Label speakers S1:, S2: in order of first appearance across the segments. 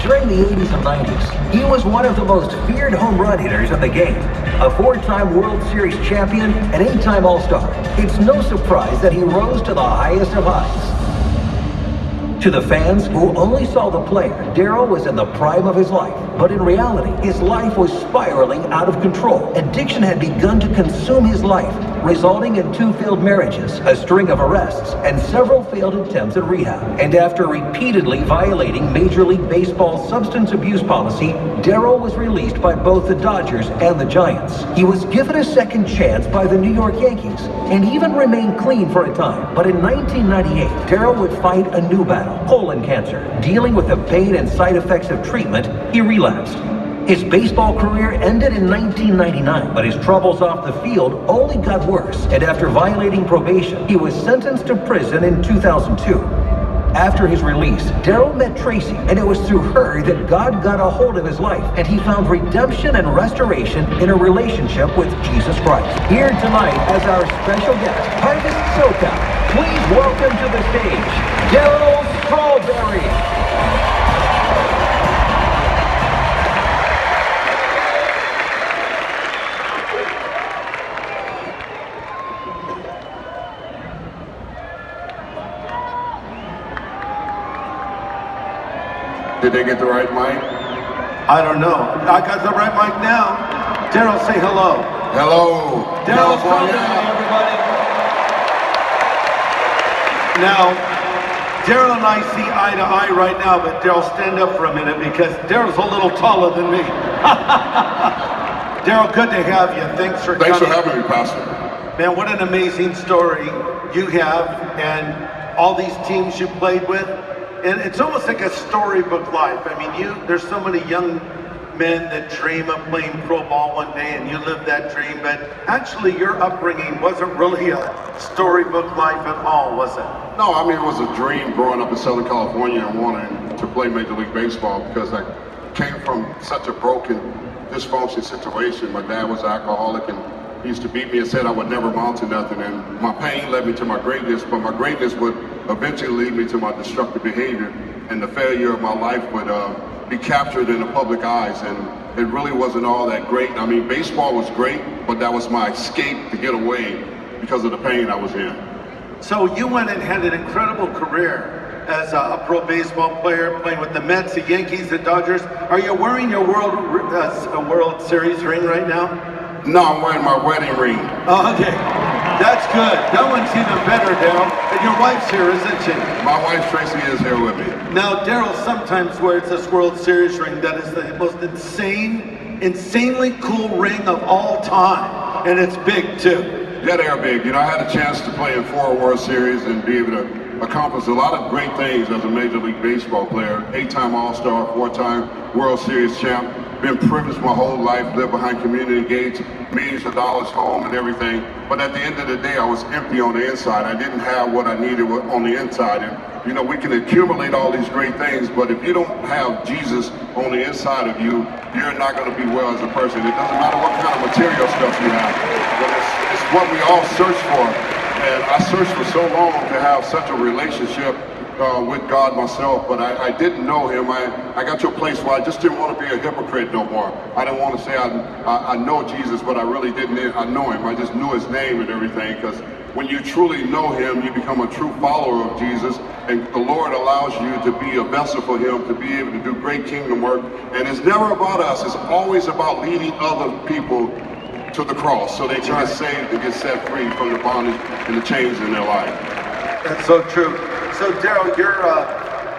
S1: During the 80s and 90s, he was one of the most feared home run hitters in the game. A 4-time World Series champion and 8-time All-Star. It's no surprise that he rose to the highest of highs. To the fans who only saw the player, Darryl was in the prime of his life. But in reality, his life was spiraling out of control. Addiction had begun to consume his life, resulting in 2 failed marriages, a string of arrests, and several failed attempts at rehab. And after repeatedly violating Major League Baseball's substance abuse policy, Darryl was released by both the Dodgers and the Giants. He was given a second chance by the New York Yankees, and even remained clean for a time. But in 1998, Darryl would fight a new battle, colon cancer. Dealing with the pain and side effects of treatment, he relapsed. His baseball career ended in 1999, but his troubles off the field only got worse, and after violating probation, he was sentenced to prison in 2002. After his release, Darryl met Tracy, and it was through her that God got a hold of his life, and he found redemption and restoration in a relationship with Jesus Christ. Here tonight as our special guest, Harvest SoCal, please welcome to the stage, Darryl Strawberry.
S2: Did they get the right mic?
S3: I don't know. I got the right mic now. Darryl, say hello.
S2: Hello.
S3: Darryl Strawberry, everybody. Now, Darryl and I see eye to eye right now, but Darryl, stand up for a minute because Darryl's a little taller than me. Darryl, good to have you. Thanks for coming.
S2: Thanks for having me, Pastor.
S3: Man, what an amazing story you have and all these teams you played with. And it's almost like a storybook life. I mean, there's so many young men that dream of playing pro ball one day, and you live that dream, but actually your upbringing wasn't really a storybook life at all, was it?
S2: No, I mean, it was a dream growing up in Southern California and wanting to play Major League Baseball because I came from such a broken, dysfunctional situation. My dad was an alcoholic, and he used to beat me and said I would never amount to nothing, and my pain led me to my greatness, but my greatness would eventually lead me to my destructive behavior, and the failure of my life would be captured in the public eyes, and it really wasn't all that great. I mean, baseball was great, but that was my escape to get away because of the pain I was in.
S3: So you went and had an incredible career as a pro baseball player, playing with the Mets, the Yankees, the Dodgers. Are you wearing your World Series ring right now?
S2: No, I'm wearing my wedding ring.
S3: Oh, okay. That's good. That one's even better, Darryl. And your wife's here, isn't she?
S2: My wife, Tracy, is here with me.
S3: Now, Darryl sometimes wears this World Series ring that is the most insanely cool ring of all time. And it's big, too.
S2: Yeah, they are big. You know, I had a chance to play in 4 World Series and be able to accomplish a lot of great things as a Major League Baseball player. 8-time All-Star, 4-time World Series champ. Been privileged my whole life, lived behind community gates, millions of dollars home and everything. But at the end of the day, I was empty on the inside. I didn't have what I needed on the inside. And, you know, we can accumulate all these great things, but if you don't have Jesus on the inside of you, you're not going to be well as a person. It doesn't matter what kind of material stuff you have, but it's what we all search for. And I searched for so long to have such a relationship with God myself, but I didn't know him. I got to a place where I just didn't want to be a hypocrite no more. I didn't want to say I know Jesus, but I really didn't. I know him. I just knew his name and everything, because when you truly know him, you become a true follower of Jesus, and the Lord allows you to be a vessel for him, to be able to do great kingdom work. And it's never about us. It's always about leading other people to the cross so they can get saved and get set free from the bondage and the chains in their life.
S3: That's so true. So Darryl,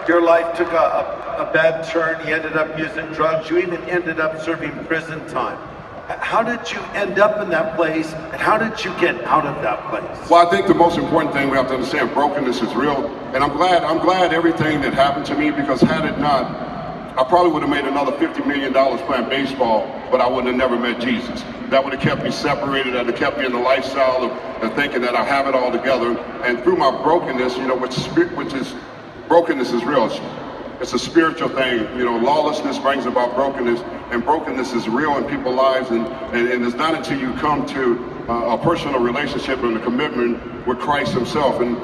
S3: your life took a bad turn. You ended up using drugs. You even ended up serving prison time. How did you end up in that place, and how did you get out of that place?
S2: Well, I think the most important thing we have to understand, brokenness is real, and I'm glad everything that happened to me, because had it not, I probably would have made another $50 million playing baseball, but I would have never met Jesus. That would have kept me separated, that would have kept me in the lifestyle of thinking that I have it all together. And through my brokenness, you know, brokenness is real. It's a spiritual thing. You know, lawlessness brings about brokenness, and brokenness is real in people's lives. And it's not until you come to a personal relationship and a commitment with Christ himself. And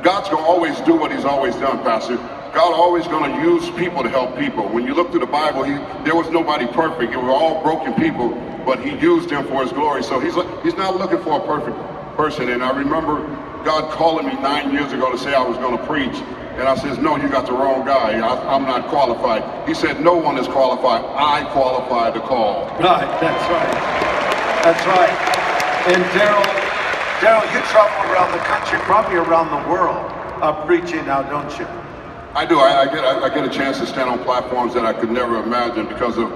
S2: God's going to always do what he's always done, Pastor. God always going to use people to help people. When you look through the Bible, there was nobody perfect. It were all broken people, but he used them for his glory. So he's not looking for a perfect person. And I remember God calling me 9 years ago to say I was going to preach. And I says, no, you got the wrong guy. I'm not qualified. He said, no one is qualified. I qualify the call.
S3: Right, that's right. That's right. And Daryl, you travel around the country, probably around the world, preaching now, don't you?
S2: I do. I get a chance to stand on platforms that I could never imagine because of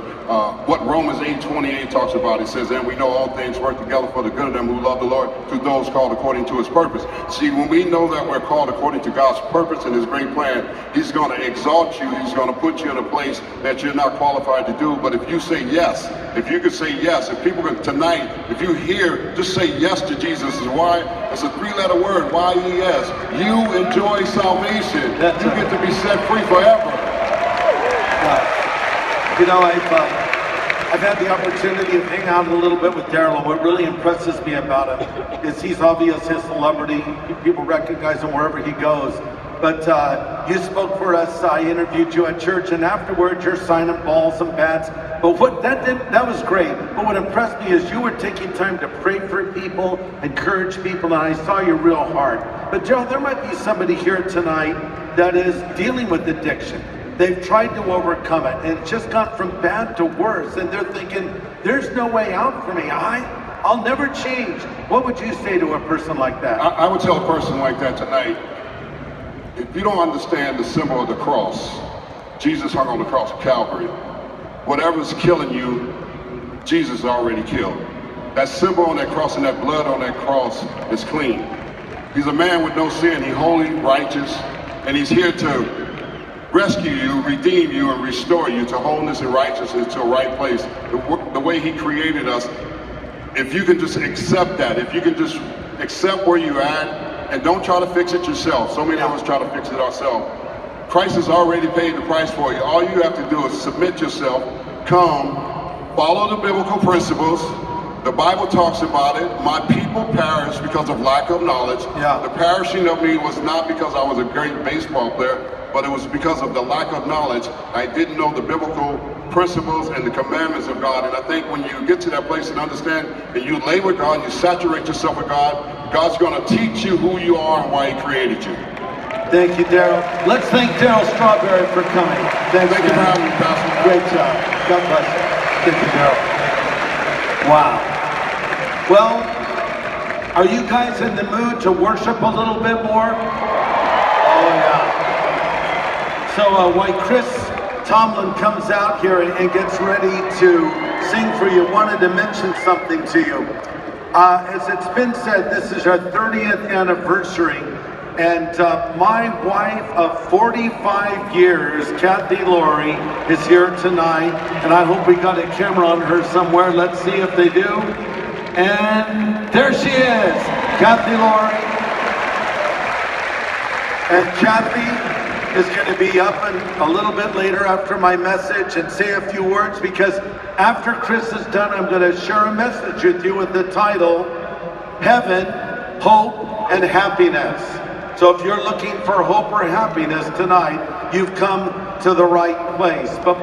S2: what Romans 8:28 talks about. It says, and we know all things work together for the good of them who love the Lord, to those called according to his purpose. See, when we know that we're called according to God's purpose and his great plan, he's going to exalt you. He's going to put you in a place that you're not qualified to do. But if you say yes, if you could say yes, if people could tonight, if you hear, just say yes to Jesus. Why? It's a 3-letter word, Y-E-S. You enjoy salvation. You get to be set free forever.
S3: You know, I've had the opportunity of hanging out a little bit with Daryl, and what really impresses me about him is he's obviously a celebrity. People recognize him wherever he goes. But you spoke for us. I interviewed you at church, and afterwards you're signing balls and bats. But that was great. But what impressed me is you were taking time to pray for people, encourage people, and I saw your real heart. But Daryl, there might be somebody here tonight that is dealing with addiction. They've tried to overcome it, and it's just gone from bad to worse, and they're thinking, there's no way out for me. I'll never change. What would you say to a person like that?
S2: I would tell a person like that tonight, if you don't understand the symbol of the cross, Jesus hung on the cross of Calvary. Whatever's killing you, Jesus already killed. That symbol on that cross and that blood on that cross is clean. He's a man with no sin. He's holy, righteous, and he's here to rescue you, redeem you, and restore you to wholeness and righteousness, to a right place. The way he created us, if you can just accept that, if you can just accept where you're at, and don't try to fix it yourself. So many of us try to fix it ourselves. Christ has already paid the price for you. All you have to do is submit yourself, come, follow the biblical principles. The Bible talks about it. My people perish because of lack of knowledge. The perishing of me was not because I was a great baseball player, but it was because of the lack of knowledge. I didn't know the biblical principles and the commandments of God. And I think when you get to that place and understand, and you lay with God, you saturate yourself with God, God's going to teach you who you are and why he created you.
S3: Thank you, Daryl. Let's thank Daryl Strawberry for coming.
S2: Thank you for having me, Pastor.
S3: Great job. God bless you. Thank you, Daryl. Wow. Well, are you guys in the mood to worship a little bit more? Oh, yeah. So while Chris Tomlin comes out here and gets ready to sing for you, wanted to mention something to you. As it's been said, this is our 30th anniversary, and my wife of 45 years, Kathy Laurie, is here tonight, and I hope we got a camera on her somewhere. Let's see if they do. And there she is, Kathy Laurie. And Kathy is going to be up a little bit later after my message and say a few words, because after Chris is done, I'm going to share a message with you with the title, Heaven, Hope, and Happiness. So if you're looking for hope or happiness tonight, you've come to the right place. But